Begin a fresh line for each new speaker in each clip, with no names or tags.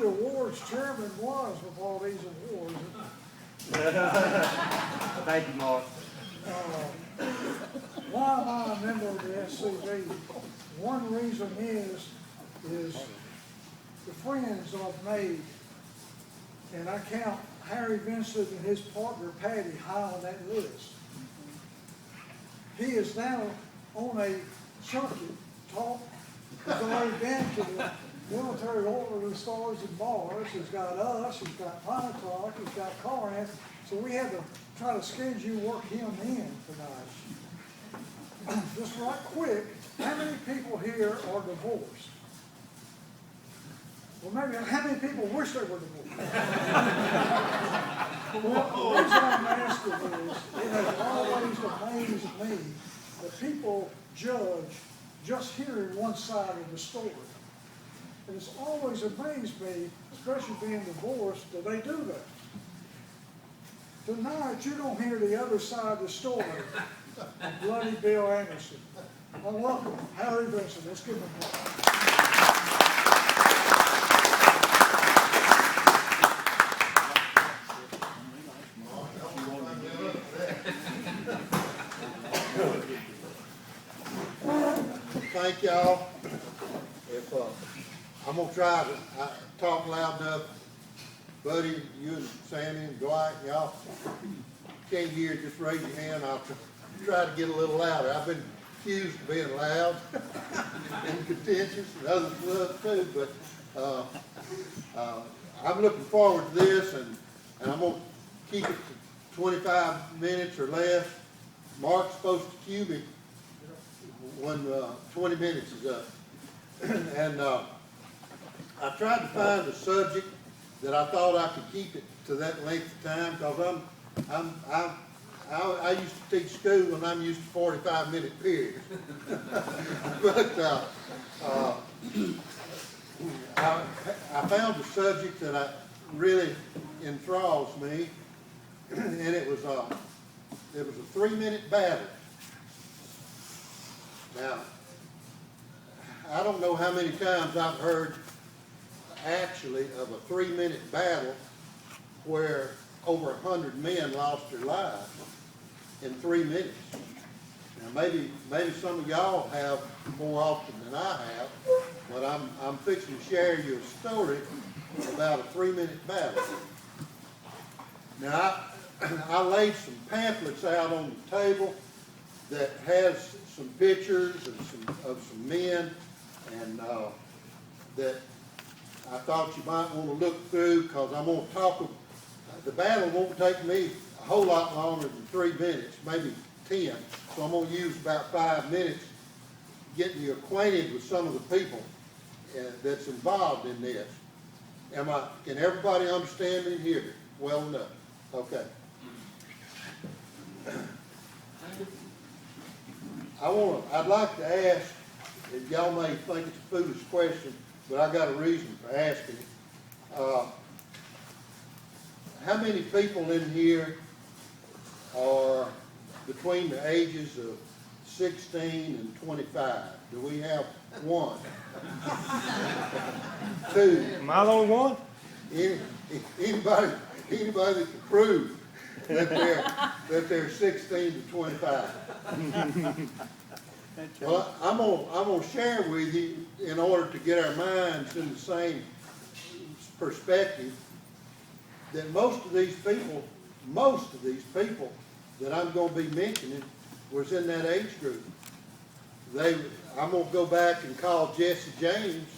awards Chairman was with all these awards.
Thank you, Mark.
Why am I a member of the SCV? One reason is the friends I've made, and I count Harry Vinson and his partner Patty high on that list. He is now on a circuit talk. He's already been to the military order of the stars and bars. He's got us, he's got Pine Talk, he's got Corinth. So we had to try to schedule work him in tonight. Just right quick, how many people here are divorced? Well, maybe how many people wish they were divorced? Well, the reason I'm asking is, it has always amazed me that people judge just hearing one side of the story. And it's always amazed me, especially being divorced, that they do that. Tonight, you don't hear the other side of the story of Bloody Bill Anderson. I welcome Harry Vinson. Let's give him a applause.
Thank y'all. If I'm gonna try to talk loud enough, Buddy, you and Sammy and Dwight, y'all can't hear, just raise your hand. I'll try to get a little louder. I've been accused of being loud and contentious, and others love too. But I'm looking forward to this, and I'm gonna keep it to 25 minutes or less. Mark's supposed to cue me when 20 minutes is up. And I tried to find a subject that I thought I could keep it to that length of time, because I used to teach school and I'm used to 45-minute periods. But I found a subject that really enthralls me, and it was a 3-minute battle. Now, I don't know how many times I've heard actually of a 3-minute battle where over 100 men lost their lives in 3 minutes. Now maybe some of y'all have more often than I have, but I'm fixing to share you a story about a 3-minute battle. Now I laid some pamphlets out on the table that has some pictures of some men, and that I thought you might want to look through, because I'm going to talk. The battle won't take me a whole lot longer than 3 minutes, maybe 10. So I'm going to use about 5 minutes getting you acquainted with some of the people that's involved in this. Can everybody understand me here well enough? Okay. I'd like to ask, if y'all may think it's a foolish question, but I got a reason for asking it. How many people in here are between the ages of 16 and 25? Do we have one? Two?
Am I the only one?
Anybody that can prove that they're 16 to 25? Well, I'm gonna share with you, in order to get our minds in the same perspective, that most of these people that I'm going to be mentioning was in that age group. I'm going to go back and call Jesse James.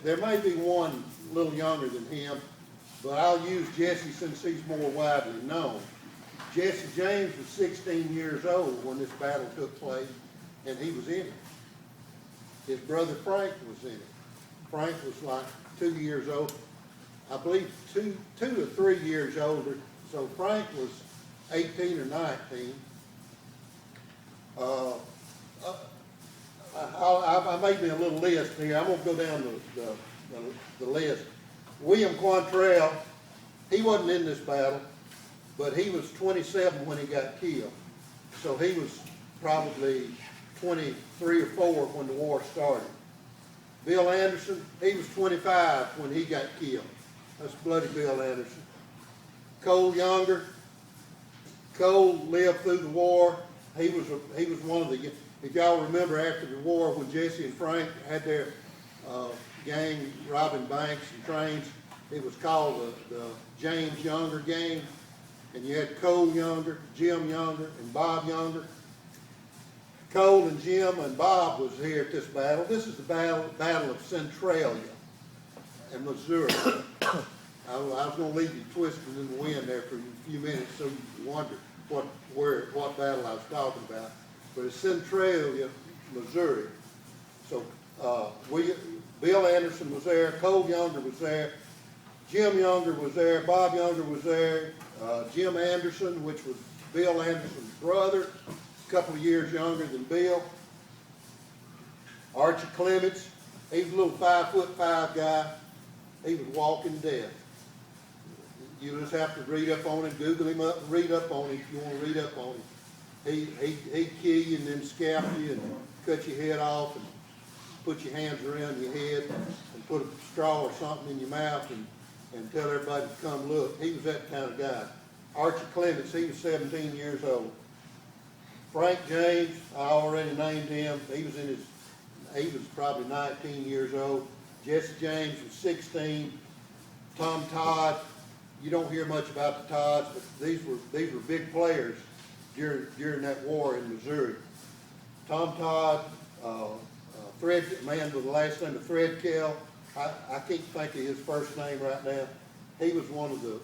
There may be one a little younger than him, but I'll use Jesse since he's more widely known. Jesse James was 16 years old when this battle took place, and he was in it. His brother Frank was in it. Frank was like 2 years old. I believe two or 3 years older. So Frank was 18 or 19. I made me a little list here. I'm going to go down the list. William Quantrell, he wasn't in this battle, but he was 27 when he got killed. So he was probably 23 or 4 when the war started. Bill Anderson, he was 25 when he got killed. That's Bloody Bill Anderson. Cole Younger, Cole lived through the war. He was one of the, if y'all remember after the war when Jesse and Frank had their gang robbing banks and trains, it was called the James Younger gang. And you had Cole Younger, Jim Younger, and Bob Younger. Cole and Jim and Bob was here at this battle. This is the Battle of Centralia in Missouri. I was going to leave you twisting in the wind there for a few minutes so you wonder what battle I was talking about. But it's Centralia, Missouri. So Bill Anderson was there, Cole Younger was there, Jim Younger was there, Bob Younger was there, Jim Anderson, which was Bill Anderson's brother, a couple of years younger than Bill. Archie Clements, he was a little 5'5" guy. He was walking death. You just have to read up on him, Google him up and read up on him if you want to read up on him. He'd kill you and then scalp you and cut your head off and put your hands around your head and put a straw or something in your mouth and tell everybody to come look. He was that kind of guy. Archie Clements, he was 17 years old. Frank James, I already named him. He was probably 19 years old. Jesse James was 16. Tom Todd, you don't hear much about the Todds, but these were big players during that war in Missouri. Tom Todd, man with the last name of Threadkill, I can't think of his first name right now. He was one of the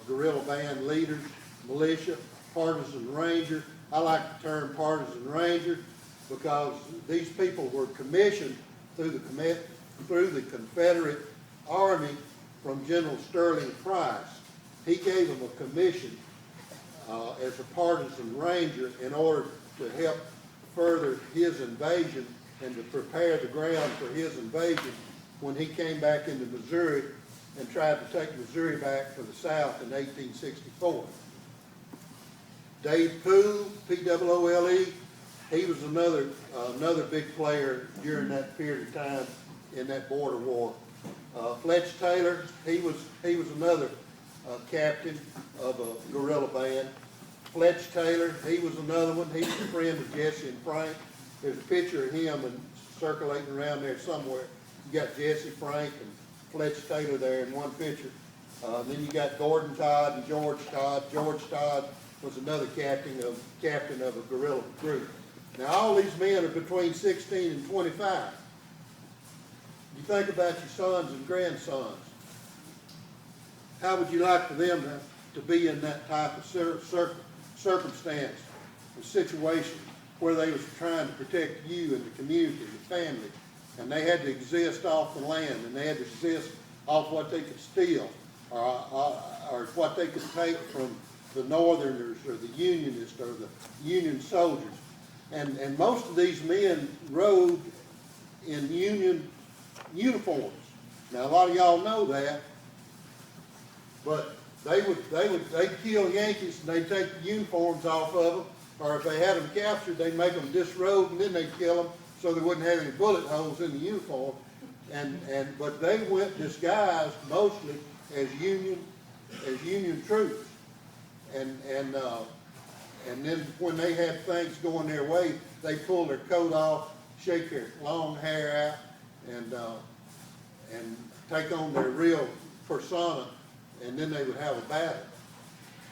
guerrilla band leaders, militia, Partisan Rangers. I like the term Partisan Ranger because these people were commissioned through the Confederate Army from General Sterling Price. He gave them a commission as a partisan ranger in order to help further his invasion and to prepare the ground for his invasion when he came back into Missouri and tried to take Missouri back for the South in 1864. Dave Poole, P-O-O-L-E, he was another big player during that period of time in that border war. Fletch Taylor, he was another captain of a guerrilla band. Fletch Taylor, he was another one. He was a friend of Jesse and Frank. There's a picture of him and circulating around there somewhere. You got Jesse, Frank, and Fletch Taylor there in one picture. Then you got Gordon Todd and George Todd. George Todd was another captain of a guerrilla group. Now all these men are between 16 and 25. You think about your sons and grandsons. How would you like for them to be in that type of circumstance, a situation where they was trying to protect you and the community, the family, and they had to exist off the land, and they had to exist off what they could steal, or what they could take from the Northerners or the Unionists or the Union soldiers. And most of these men rode in Union uniforms. Now a lot of y'all know that, but they'd kill Yankees and they'd take the uniforms off of them, or if they had them captured, they'd make them disrobe and then they'd kill them so they wouldn't have any bullet holes in the uniform. But they went disguised mostly as Union troops. And then when they had things going their way, they pull their coat off, shake their long hair out, and take on their real persona, and then they would have a battle.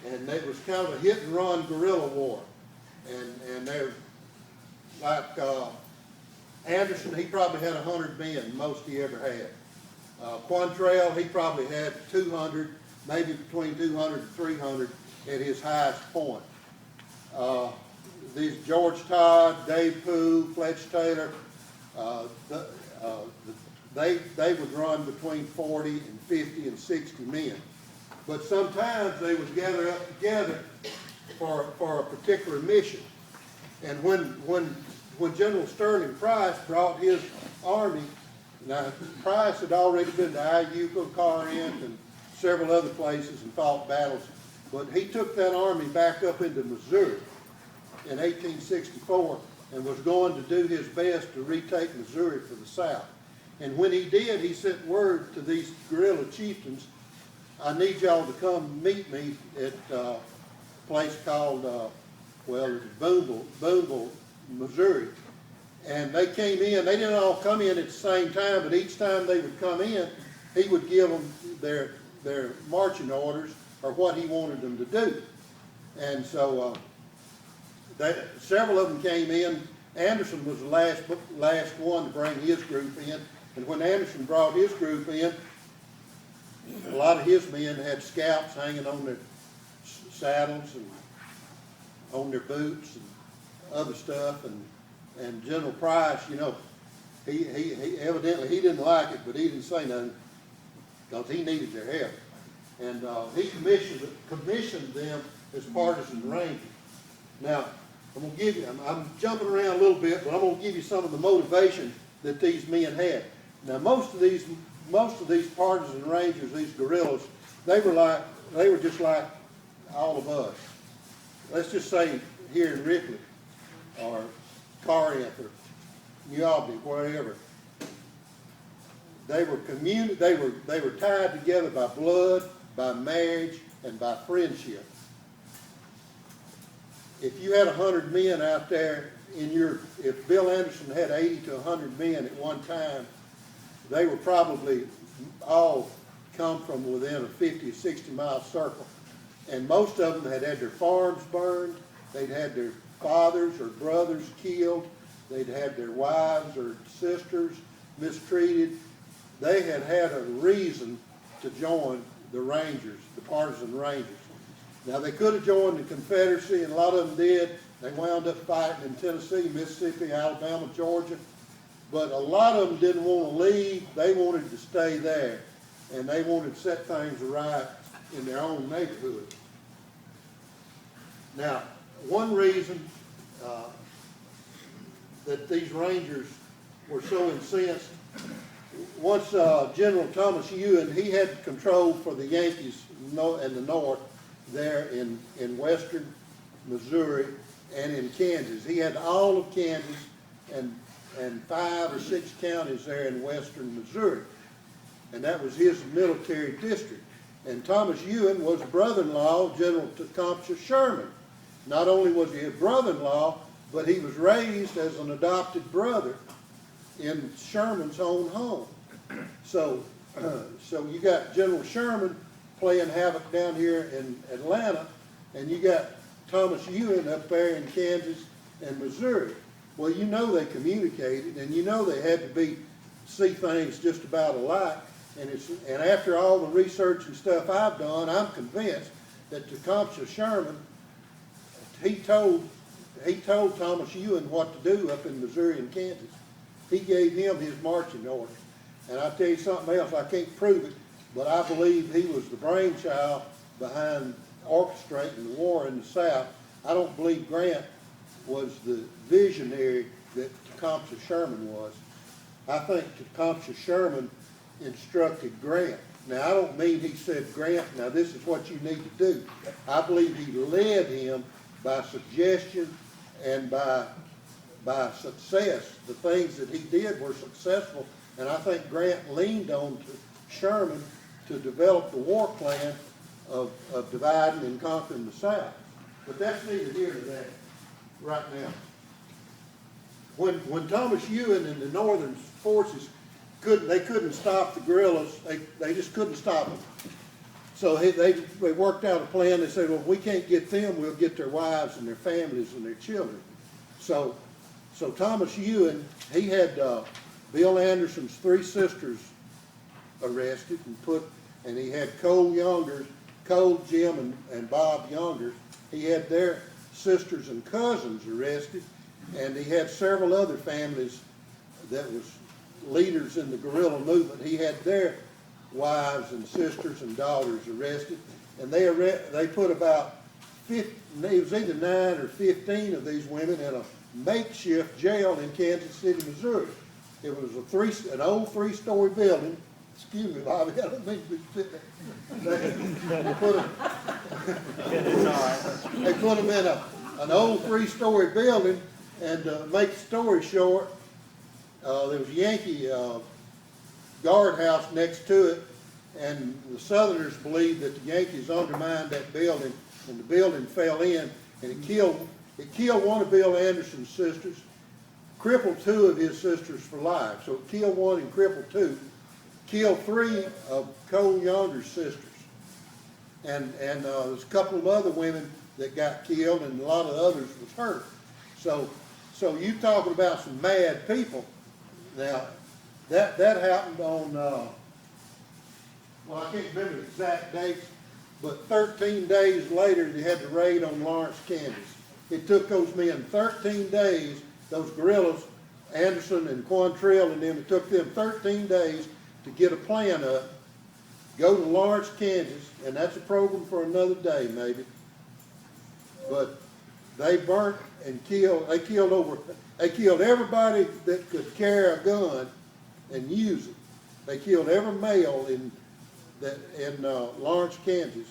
And it was kind of a hit and run guerrilla war. And they're like Anderson, he probably had 100 men, most he ever had. Quantrell, he probably had 200, maybe between 200 and 300 at his highest point. These George Todd, Dave Poole, Fletch Taylor, they would run between 40 and 50 and 60 men. But sometimes they would gather up together for a particular mission. And when General Sterling Price brought his army, now Price had already been to Iuka, Corinth, and several other places and fought battles, but he took that army back up into Missouri in 1864 and was going to do his best to retake Missouri for the South. And when he did, he sent word to these guerrilla chieftains, I need y'all to come meet me at a place called, Boonville, Missouri. And they came in, they didn't all come in at the same time, but each time they would come in, he would give them their marching orders or what he wanted them to do. And so several of them came in. Anderson was the last one to bring his group in. And when Anderson brought his group in, a lot of his men had scalps hanging on their saddles and on their boots and other stuff. And General Price, you know, he evidently he didn't like it, but he didn't say nothing because he needed their help. And he commissioned them as Partisan Rangers. Now, I'm going to give you, I'm jumping around a little bit, but I'm going to give you some of the motivation that these men had. Now, most of these Partisan Rangers, these guerrillas, they were just like all of us. Let's just say here in Ripley or Corinth or New Albany, wherever. They were tied together by blood, by marriage, and by friendship. If you had 100 men out there if Bill Anderson had 80 to 100 men at one time, they were probably all come from within a 50 or 60 mile circle. And most of them had their farms burned, they'd had their fathers or brothers killed, they'd had their wives or sisters mistreated. They had a reason to join the Rangers, the Partisan Rangers. Now, they could have joined the Confederacy, and a lot of them did. They wound up fighting in Tennessee, Mississippi, Alabama, Georgia. But a lot of them didn't want to leave. They wanted to stay there, and they wanted to set things right in their own neighborhood. Now, one reason that these Rangers were so incensed, once General Thomas Ewing, he had control for the Yankees in the north there in western Missouri and in Kansas. He had all of Kansas and 5 or 6 counties there in western Missouri. And that was his military district. And Thomas Ewing was brother-in-law of General Tecumseh Sherman. Not only was he a brother-in-law, but he was raised as an adopted brother in Sherman's own home. So you got General Sherman playing havoc down here in Atlanta, and you got Thomas Ewing up there in Kansas and Missouri. Well, you know they communicated, and you know they had to see things just about alike. And after all the research and stuff I've done, I'm convinced that Tecumseh Sherman, he told Thomas Ewing what to do up in Missouri and Kansas. He gave him his marching orders. And I'll tell you something else, I can't prove it, but I believe he was the brainchild behind orchestrating the war in the South. I don't believe Grant was the visionary that Tecumseh Sherman was. I think Tecumseh Sherman instructed Grant. Now, I don't mean he said, Grant, now this is what you need to do. I believe he led him by suggestion and by success. The things that he did were successful, and I think Grant leaned on Sherman to develop the war plan of dividing and conquering the South. But that's neither here nor there right now. When Thomas Ewing and the Northern forces couldn't stop the guerrillas, they just couldn't stop them. So they worked out a plan. They said, well, if we can't get them, we'll get their wives and their families and their children. So Thomas Ewing, he had Bill Anderson's 3 sisters arrested and he had Cole, Jim, and Bob Younger. He had their sisters and cousins arrested, and he had several other families that was leaders in the guerrilla movement. He had their wives and sisters and daughters arrested, and they put about 50, it was either 9 or 15 of these women in a makeshift jail in Kansas City, Missouri. It was an old 3-story building. Excuse me, Bobby, I don't mean to be sitting there. They put them in an old 3-story building, and to make the story short, there was Yankee guardhouse next to it, and the Southerners believed that the Yankees undermined that building, and the building fell in, and it killed one of Bill Anderson's sisters, crippled two of his sisters for life. So it killed one and crippled two, killed three of Cole Yonder's sisters. And there's a couple of other women that got killed, and a lot of others was hurt. So you talking about some mad people. Now, that happened on, well, I can't remember the exact dates, but 13 days later, they had the raid on Lawrence, Kansas. It took those men 13 days, those guerrillas, Anderson and Quantrill and them, it took them 13 days to get a plan up, go to Lawrence, Kansas, and that's a program for another day maybe. But they burnt and killed, they killed everybody that could carry a gun and use it. They killed every male in Lawrence, Kansas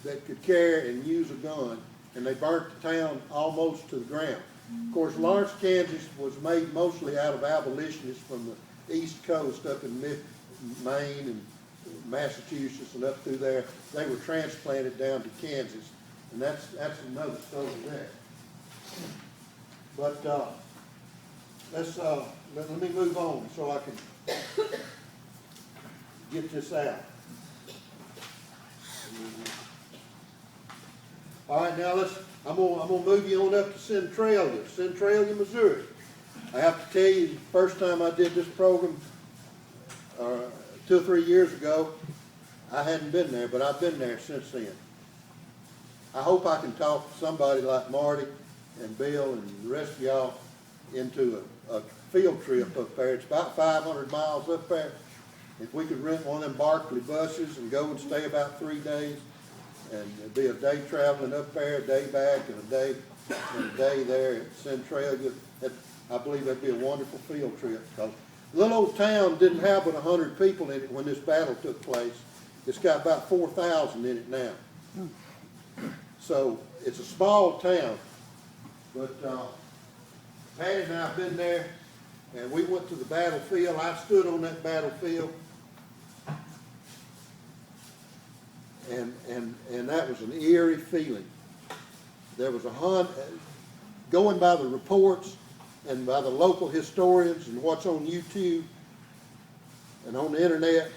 that could carry and use a gun, and they burnt the town almost to the ground. Of course, Lawrence, Kansas was made mostly out of abolitionists from the East Coast up in Maine and Massachusetts and up through there. They were transplanted down to Kansas, and that's another story there. But let me move on so I can get this out. All right, now I'm gonna move you on up to Centralia, Missouri. I have to tell you, the first time I did this program 2 or 3 years ago, I hadn't been there, but I've been there since then. I hope I can talk somebody like Marty and Bill and the rest of y'all into a field trip up there. It's about 500 miles up there. If we could rent one of them Barclay buses and go and stay about 3 days, and it'd be a day traveling up there, a day back, and a day there at Centralia. I believe that'd be a wonderful field trip, because the little old town didn't have but 100 people in it when this battle took place. It's got about 4,000 in it now. So it's a small town. But Patty and I have been there, and we went to the battlefield. I stood on that battlefield, and that was an eerie feeling. There was going by the reports and by the local historians and what's on YouTube and on the internet,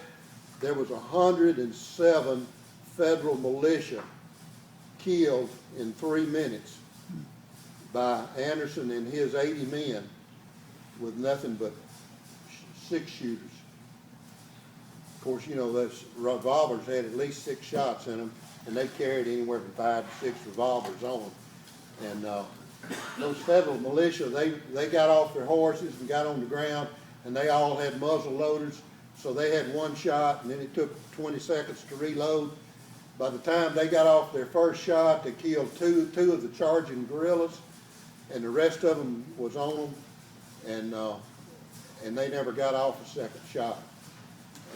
there was 107 federal militia killed in 3 minutes by Anderson and his 80 men with nothing but 6 shooters. Of course, you know, those revolvers had at least 6 shots in them, and they carried anywhere from 5 to 6 revolvers on them. And those federal militia, they got off their horses and got on the ground, and they all had muzzle loaders, so they had 1 shot, and then it took 20 seconds to reload. By the time they got off their first shot, they killed two of the charging guerrillas, and the rest of them was on them, and they never got off a second shot.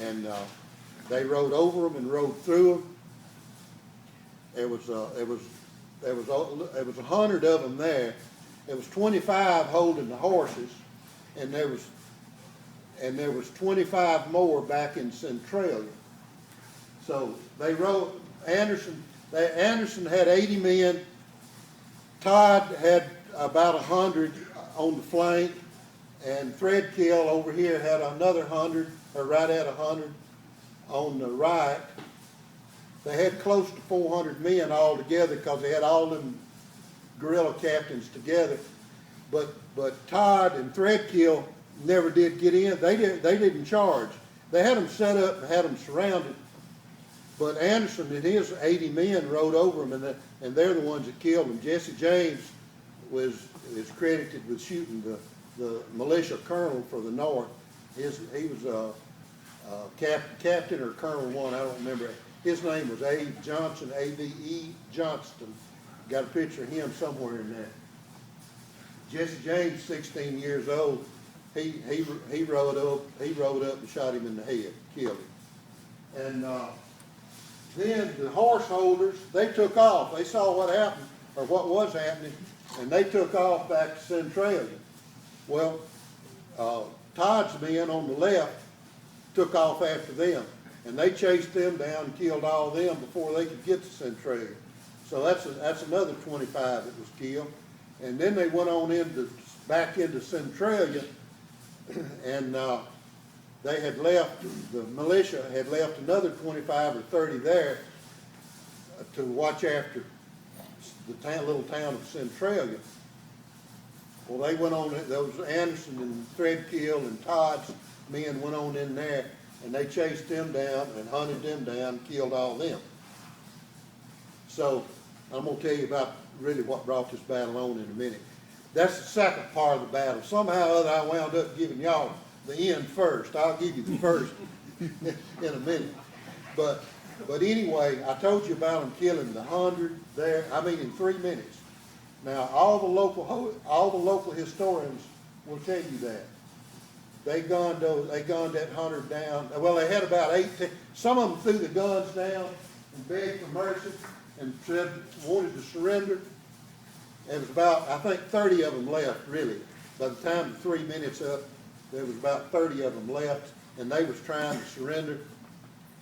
And they rode over them and rode through them. There was 100 of them there. There was 25 holding the horses, and there was 25 more back in Centralia. So they rode. Anderson had 80 men. Todd had about 100 on the flank, and Threadkill over here had another 100, or right at 100 on the right. They had close to 400 men all together because they had all them guerrilla captains together. But Todd and Threadkill never did get in. They didn't charge. They had them set up and had them surrounded. But Anderson and his 80 men rode over them, and they're the ones that killed them. Jesse James is credited with shooting the militia colonel for the North. He was a captain or Colonel 1, I don't remember. His name was Abe Johnson, A-B-E Johnston. Got a picture of him somewhere in there. Jesse James, 16 years old, he rode up and shot him in the head, killed him. And then the horse holders, they took off. They saw what happened, or what was happening, and they took off back to Centralia. Well, Todd's men on the left, took off after them. And they chased them down and killed all of them before they could get to Centralia. So that's another 25 that was killed. And then they went on back into Centralia, and they had left, the militia had left another 25 or 30 there to watch after the little town of Centralia. Well, they went on, those Anderson and Threadkill and Todd's men went on in there, and they chased them down and hunted them down, killed all them. So I'm going to tell you about really what brought this battle on in a minute. That's the second part of the battle. Somehow or other I wound up giving y'all the end first. I'll give you the first in a minute. But anyway, I told you about them killing the 100 there, in 3 minutes. Now, all the local historians will tell you that. They gunned that 100 down. Well, they had about 18. Some of them threw the guns down and begged for mercy and wanted to surrender. It was about, I think, 30 of them left, really. By the time the 3 minutes up, there was about 30 of them left, and they was trying to surrender.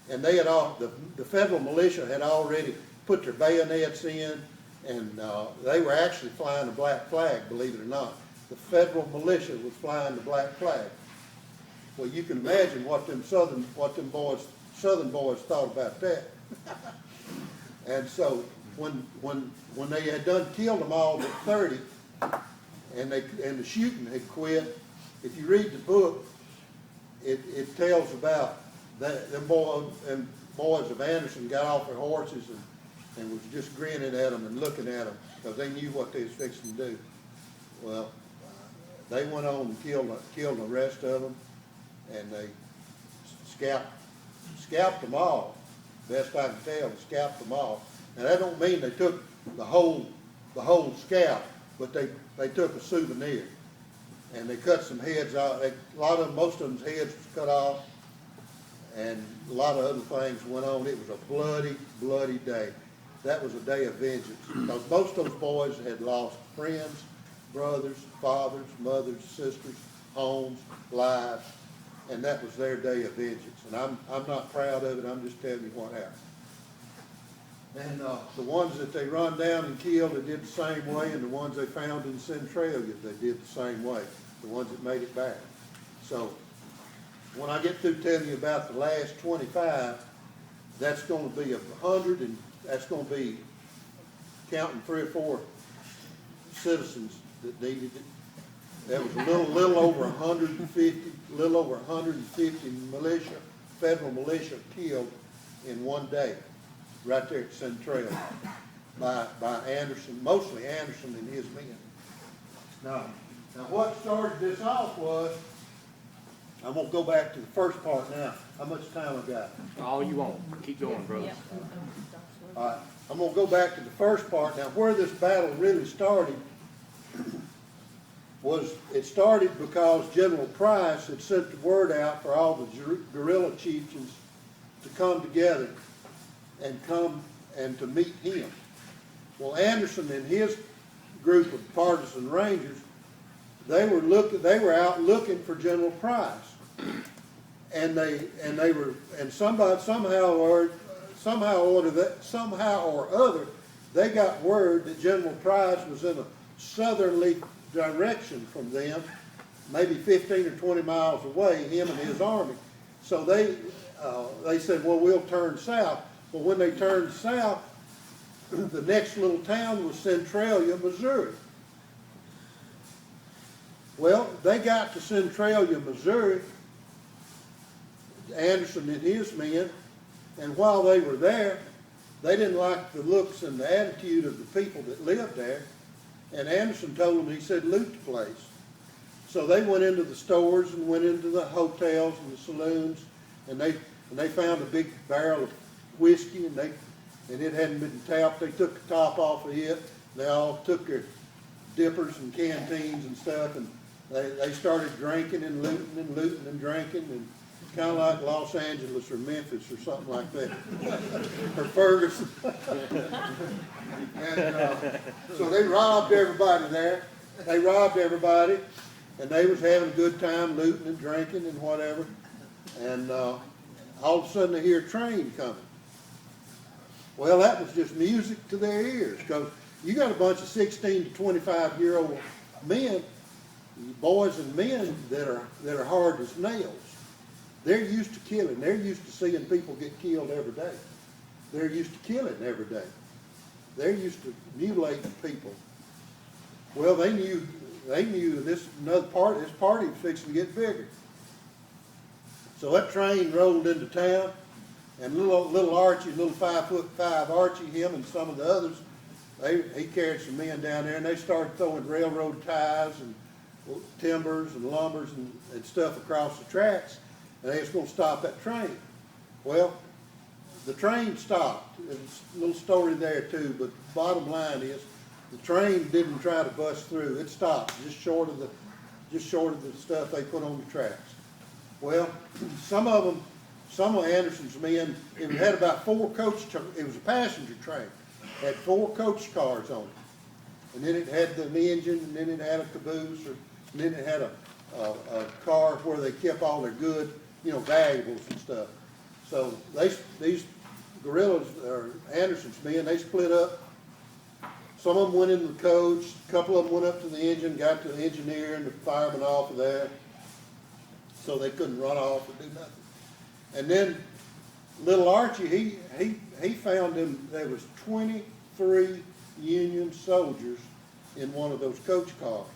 And they had the federal militia had already put their bayonets in, and they were actually flying the black flag, believe it or not. The federal militia was flying the black flag. Well, you can imagine what them southern boys thought about that. And so when they had done killed them all but 30, and the shooting had quit, if you read the book, it tells about that them boys of Anderson got off their horses and was just grinning at them and looking at them because they knew what they was fixing to do. Well, they went on and killed the rest of them, and they scalped them all. Best I can tell, they scalped them all. Now that don't mean they took the whole scalp, but they took a souvenir, and they cut some heads out. Most of them's heads was cut off, and a lot of other things went on. It was a bloody, bloody day. That was a day of vengeance, because most of those boys had lost friends, brothers, fathers, mothers, sisters, homes, lives, and that was their day of vengeance. And I'm not proud of it. I'm just telling you what happened. And the ones that they run down and killed, they did the same way, and the ones they found in Centralia, they did the same way, the ones that made it back. So when I get through telling you about the last 25, that's going to be 100, and that's going to be counting 3 or 4 citizens that needed it. There was a little over 150 militia, federal militia killed in one day, right there at Centralia, by Anderson, mostly Anderson and his men. Now what started this off was, I'm going to go back to the first part now. How much time I got?
All you want. Keep going, brother.
Yeah.
All right, I'm going to go back to the first part. Now, where this battle really started was, it started because General Price had sent the word out for all the guerrilla chieftains to come together and to meet him. Well, Anderson and his group of Partisan Rangers, they were out looking for General Price, and somehow or other, they got word that General Price was in a southerly direction from them, maybe 15 or 20 miles away, him and his army. So they said, well, we'll turn south. Well, when they turned south, the next little town was Centralia, Missouri. Well, they got to Centralia, Missouri, Anderson and his men, and while they were there, they didn't like the looks and the attitude of the people that lived there, and Anderson told them, he said, loot the place. So they went into the stores and went into the hotels and the saloons, and they found a big barrel of whiskey, and it hadn't been tapped. They took the top off of it. They all took their dippers and canteens and stuff, and they started drinking and looting and drinking, and kind of like Los Angeles or Memphis or something like that, or Ferguson. And so they robbed everybody there. They robbed everybody, and they was having a good time looting and drinking and whatever. And all of a sudden they hear a train coming. Well, that was just music to their ears, because you got a bunch of 16 to 25-year-old men, boys and men that are hard as nails. They're used to killing. They're used to seeing people get killed every day. They're used to killing every day. They're used to mutilating people. Well, they knew this party was fixing to get bigger. So that train rolled into town, and little Archie, little 5'5" Archie, him and some of the others, he carried some men down there, and they started throwing railroad ties and timbers and lumbers and stuff across the tracks, and they was going to stop that train. Well, the train stopped. There's a little story there too, but the bottom line is the train didn't try to bust through. It stopped just short of the stuff they put on the tracks. Well, some of Anderson's men, it had about 4 coach, it was a passenger train, it had 4 coach cars on it. And then it had the engine, and then it had a caboose, and then it had a car where they kept all their good, valuables and stuff. So these guerrillas, or Anderson's men, they split up. Some of them went into the coach, a couple of them went up to the engine, got to the engineer and the fireman off of there, so they couldn't run off or do nothing. And then little Archie, he found them, there was 23 Union soldiers in one of those coach cars.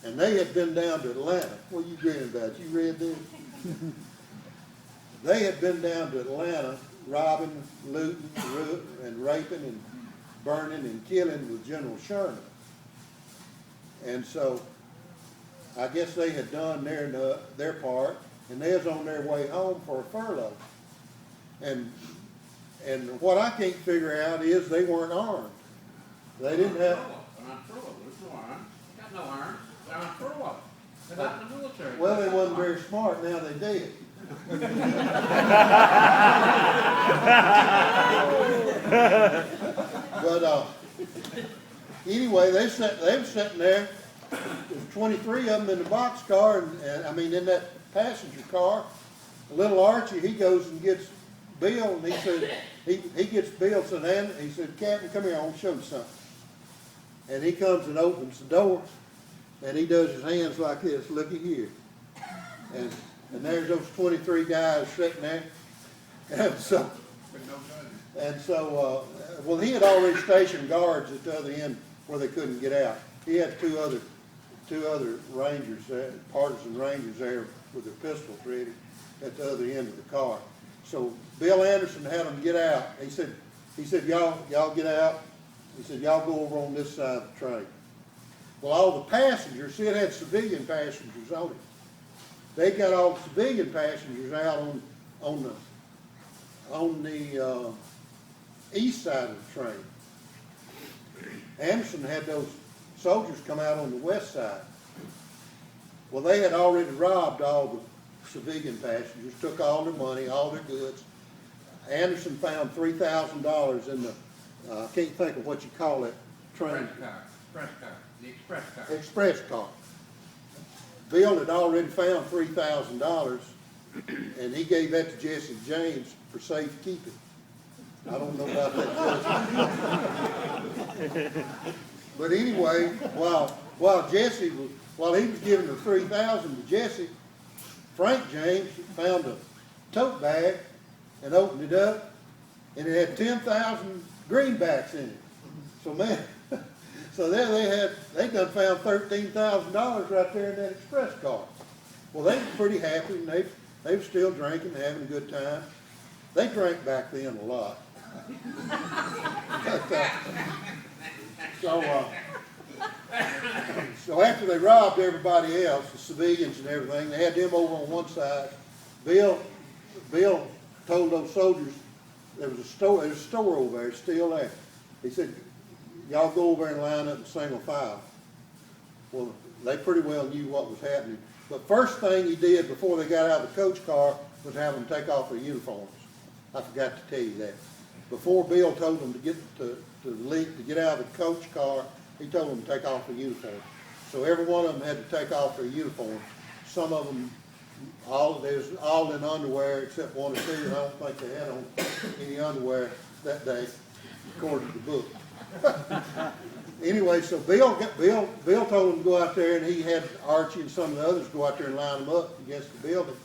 And they had been down to Atlanta. What are you grinning about? You read this? They had been down to Atlanta robbing, looting, and raping, and burning, and killing with General Sherman. And so I guess they had done their part, and they was on their way home for a furlough. And what I can't figure out is they weren't armed. They didn't have.
They're not furloughed. There's no arms. Got no arms. They're not furloughed. They're not in the military.
Well, they wasn't very smart. Now they did. But anyway, they were sitting there. There's 23 of them in the boxcar, and in that passenger car. Little Archie, he goes and gets Bill, and he said, he gets Bill, and he said, Captain, come here, I want to show you something. And he comes and opens the door, and he does his hands like this, looky here. And there's those 23 guys sitting there. And so, well, he had already stationed guards at the other end where they couldn't get out. He had two other Rangers, Partisan Rangers there with their pistols ready at the other end of the car. So Bill Anderson had them get out. He said, y'all get out. He said, y'all go over on this side of the train. Well, all the passengers, see, it had civilian passengers on it. They got all the civilian passengers out on the east side of the train. Anderson had those soldiers come out on the west side. Well, they had already robbed all the civilian passengers, took all their money, all their goods. Anderson found $3,000 in the, I can't think of what you call it, train.
The express car.
Express car. Bill had already found $3,000, and he gave that to Jesse James for safekeeping. I don't know about that, Jesse. But anyway, while he was giving the $3,000 to Jesse, Frank James found a tote bag and opened it up, and it had 10,000 greenbacks in it. So man, so there they done found $13,000 right there in that express car. Well, they were pretty happy, and they were still drinking, having a good time. They drank back then a lot. So after they robbed everybody else, the civilians and everything, they had them over on one side. Bill told those soldiers there's a store over there, it's still there. He said, y'all go over and line up in single file. Well, they pretty well knew what was happening. But first thing he did before they got out of the coach car was have them take off their uniforms. I forgot to tell you that. Before Bill told them to get out of the coach car, he told them to take off their uniform. So every one of them had to take off their uniform. Some of them they was all in underwear except one or two, and I don't think they had on any underwear that day, according to the book. Anyway, so Bill told him to go out there, and he had Archie and some of the others go out there and line them up against the building.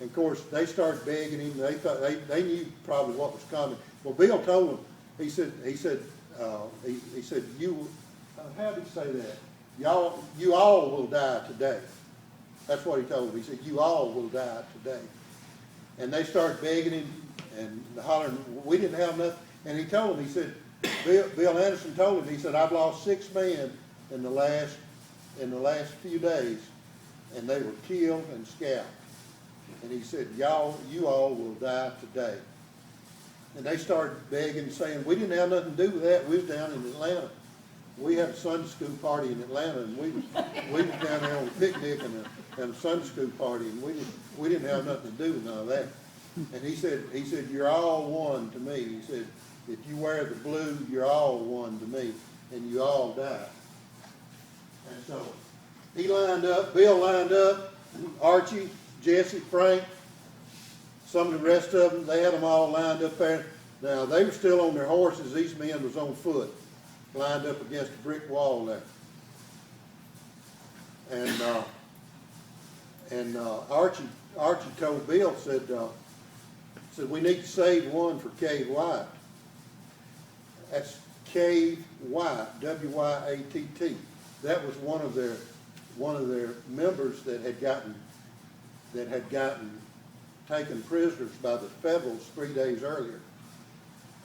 And of course, they started begging him. They thought they knew probably what was coming. Well, Bill told them. He said, you. How did he say that? You all will die today. That's what he told them. He said, you all will die today. And they started begging him and hollering, we didn't have nothing. And he told them, he said, Bill Anderson told him, he said, I've lost 6 men in the last few days, and they were killed and scalped. And he said, you all will die today. And they started begging, saying, we didn't have nothing to do with that. We was down in Atlanta. We had a Sunday school party in Atlanta, and we was down there on a picnic and a Sunday school party, and we didn't have nothing to do with none of that. And he said, you're all one to me. He said, if you wear the blue, you're all one to me, and you all die. And so he lined up, Bill lined up, Archie, Jesse, Frank, some of the rest of them, they had them all lined up there. Now, they were still on their horses. These men was on foot, lined up against a brick wall there. And Archie told Bill, said, we need to save one for Cave White. That's Cave White, W-Y-A-T-T. That was one of their members that had gotten taken prisoners by the Federals 3 days earlier.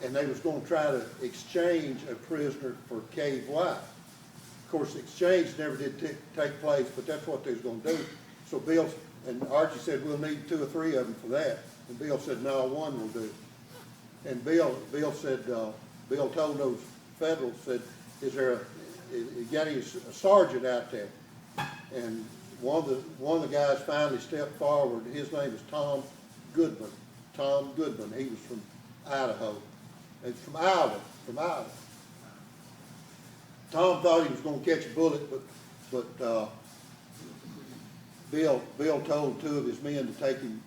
And they was going to try to exchange a prisoner for Cave White. Of course, the exchange never did take place, but that's what they was going to do. So Bill and Archie said, we'll need 2 or 3 of them for that. And Bill said, no, 1 will do. And Bill said, Bill told those Federals, said, you got a sergeant out there? And one of the guys finally stepped forward. His name was Tom Goodman. Tom Goodman. He was from Idaho. It's from Iowa. Tom thought he was going to catch a bullet, but Bill told 2 of his men to take him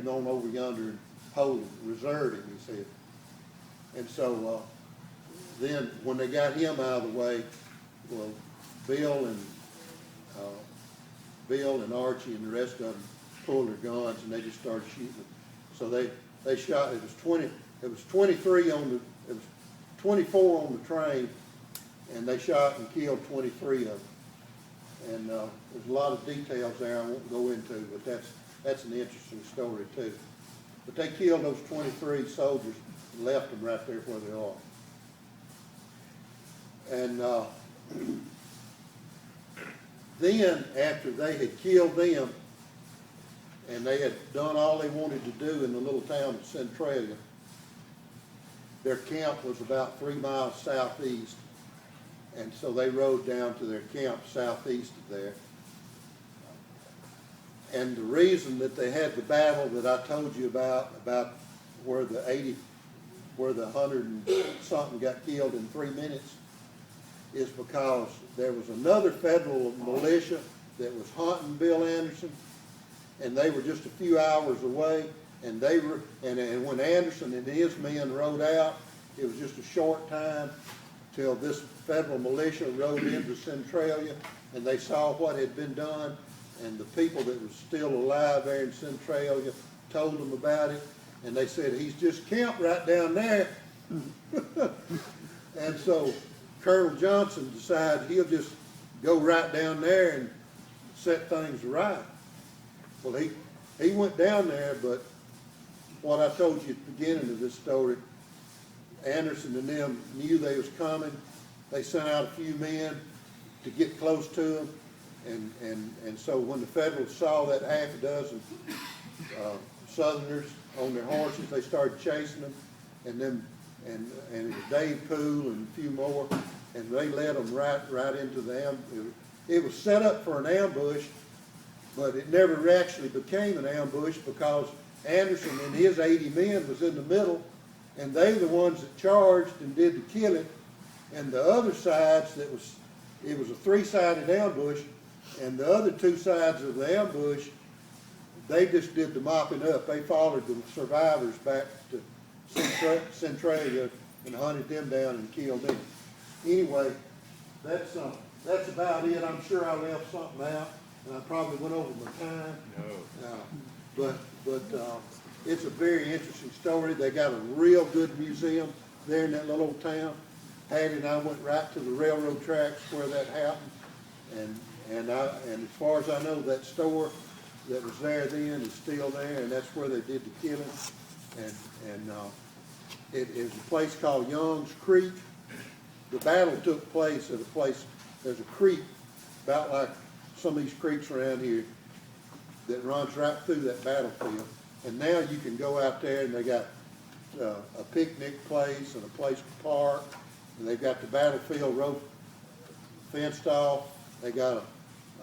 on over yonder and hold him, reserve him, he said. And so then when they got him out of the way, well, Bill and Archie and the rest of them pulled their guns and they just started shooting. So they shot. It was 24 on the train, and they shot and killed 23 of them. And there's a lot of details there I won't go into, but that's an interesting story too. But they killed those 23 soldiers and left them right there where they are. And then, after they had killed them, and they had done all they wanted to do in the little town of Centralia, their camp was about 3 miles southeast, and so they rode down to their camp southeast of there. And the reason that they had the battle that I told you about where the 100 and something got killed in 3 minutes, is because there was another federal militia that was hunting Bill Anderson, and they were just a few hours away, and when Anderson and his men rode out, it was just a short time till this federal militia rode into Centralia, and they saw what had been done, and the people that were still alive there in Centralia told them about it, and they said, he's just camped right down there. And so Colonel Johnson decided he'll just go right down there and set things right. Well, he went down there, but what I told you at the beginning of this story, Anderson and them knew they was coming. They sent out a few men to get close to them, and so when the Federals saw that half a dozen Southerners on their horses, they started chasing them, and it was Dave Poole and a few more, and they led them right into the ambush. It was set up for an ambush, but it never actually became an ambush because Anderson and his 80 men was in the middle, and they were the ones that charged and did the killing. And the other sides, it was a 3-sided ambush, and the other 2 sides of the ambush they just did the mopping up. They followed the survivors back to Centralia and hunted them down and killed them. Anyway, that's about it. I'm sure I left something out, and I probably went over my time.
No.
But it's a very interesting story. They got a real good museum there in that little old town. Hattie and I went right to the railroad tracks where that happened, and as far as I know, that store that was there then is still there, and that's where they did the killing. And it is a place called Young's Creek. The battle took place at a place. There's a creek about like some of these creeks around here that runs right through that battlefield. And now you can go out there, and they got a picnic place and a place to park, and they've got the battlefield road fenced off. They got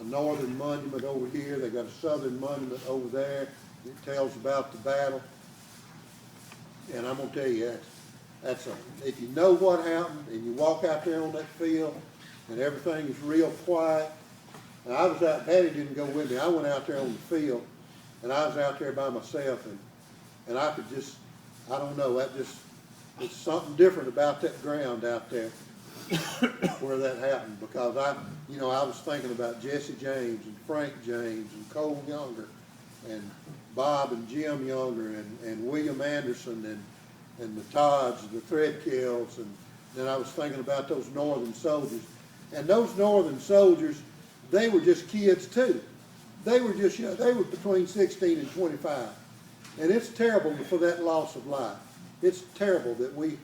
a northern monument over here. They got a southern monument over there that tells about the battle. And I'm gonna tell you, if you know what happened and you walk out there on that field and everything is real quiet. And I was out, Patty didn't go with me. I went out there on the field, and I was out there by myself, and I could just, I don't know, it's something different about that ground out there where that happened, because I was thinking about Jesse James and Frank James and Cole Younger and Bob and Jim Younger and William Anderson and the Todds and the Threadkills, and then I was thinking about those Northern soldiers. And those Northern soldiers, they were just kids too. They were just, they were between 16 and 25. And it's terrible for that loss of life. It's terrible that we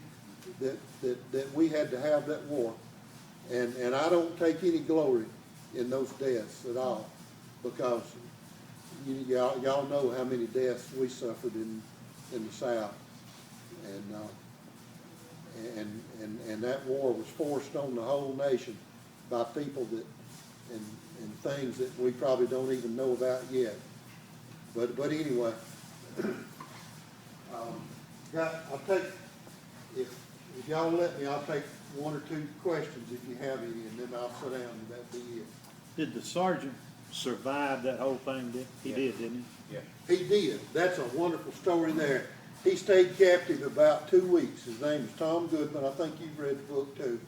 had to have that war. And I don't take any glory in those deaths at all, because y'all know how many deaths we suffered in the South. And that war was forced on the whole nation by people that and things that we probably don't even know about yet. But anyway, I'll take, if y'all let me, I'll take one or two questions if you have any, and then I'll sit down and that'll be it.
Did the sergeant survive that whole thing? He did, didn't he?
Yeah.
He did. That's a wonderful story there. He stayed captive about 2 weeks. His name is Tom Goodman. I think you've read the book too.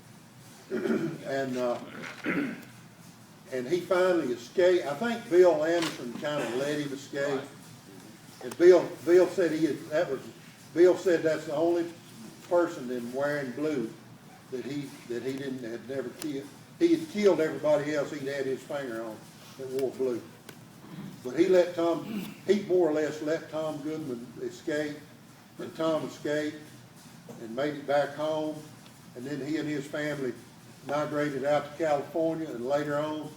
And he finally escaped. I think Bill Anderson kind of let him escape. And Bill said Bill said that's the only person in wearing blue that he had never killed. He had killed everybody else he'd had his finger on that wore blue. But he more or less let Tom Goodman escape, and Tom escaped and made it back home. And then he and his family migrated out to California, and later on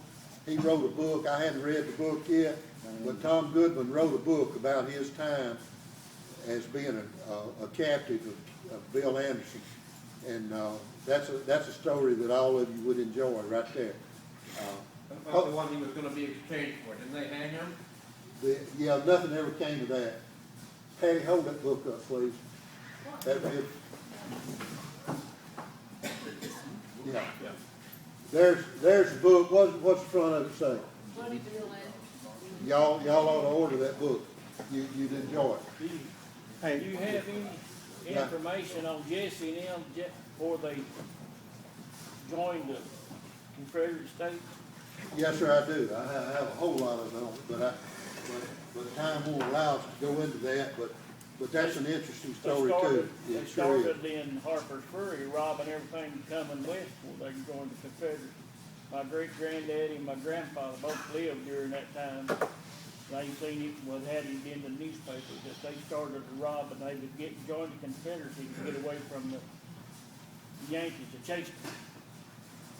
he wrote a book. I hadn't read the book yet, but Tom Goodman wrote a book about his time as being a captive of Bill Anderson. And that's a story that all of you would enjoy right there.
About the one he was going to be exchanged for, didn't they hang him?
Yeah, nothing ever came of that. Patty, hold that book up, please. That bit. Yeah. There's the book. What's the front of it say? Y'all ought to order that book. You'd enjoy it.
Hey,
Do you have any information on Jesse and them before they joined the Confederate States?
Yes, sir, I do. I have a whole lot of them, but time won't allow us to go into that. But that's an interesting story too.
They started in Harper's Ferry, robbing everything coming west before they joined the Confederacy. My great-granddaddy and my grandfather both lived during that time. They seen it, had it in the newspapers that they started to rob, and they would join the Confederacy to get away from the Yankees to chase them.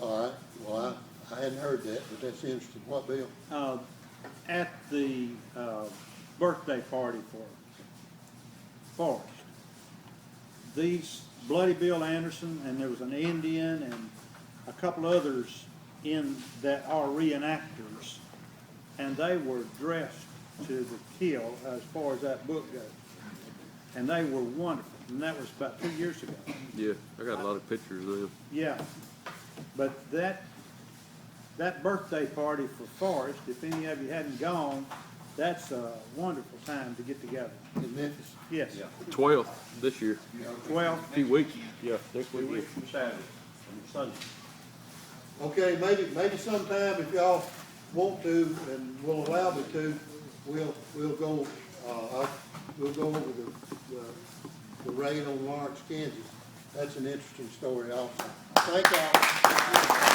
All right. Well, I hadn't heard that, but that's interesting. What, Bill?
at the birthday party for Forrest, these Bloody Bill Anderson, and there was an Indian and a couple others in that are reenactors, and they were dressed to the kill as far as that book goes. And they were wonderful, and that was about 2 years ago.
Yeah, I got a lot of pictures of them.
Yeah, but that birthday party for Forrest, if any of you hadn't gone, that's a wonderful time to get together.
in Memphis.
Yes.
12th this year.
12,
Few weeks. Yeah, next
2
week.
weeks from Saturday, from Sunday.
Okay, maybe sometime if y'all want to and will allow me to, we'll go over the raid on Lawrence, Kansas. That's an interesting story also. Thank y'all.